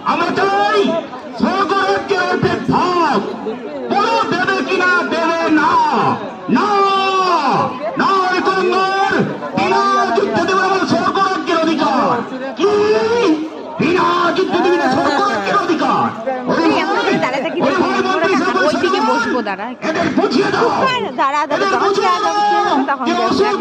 আমরা চাই স্বর্গরাজ্যের অর্ধেক ভাগ বলো দেবে কিনা দেবে না না না কঙ্গর বিনা যুদ্ধে দেবে আমার স্বর্গরাজ্যের অধিকার কি বিনা যুদ্ধে দেবে না স্বর্গরাজ্যের অধিকার এদের বুঝিয়ে দাও দাঁড়া এদের বুঝিয়ে দাও যে অসুখ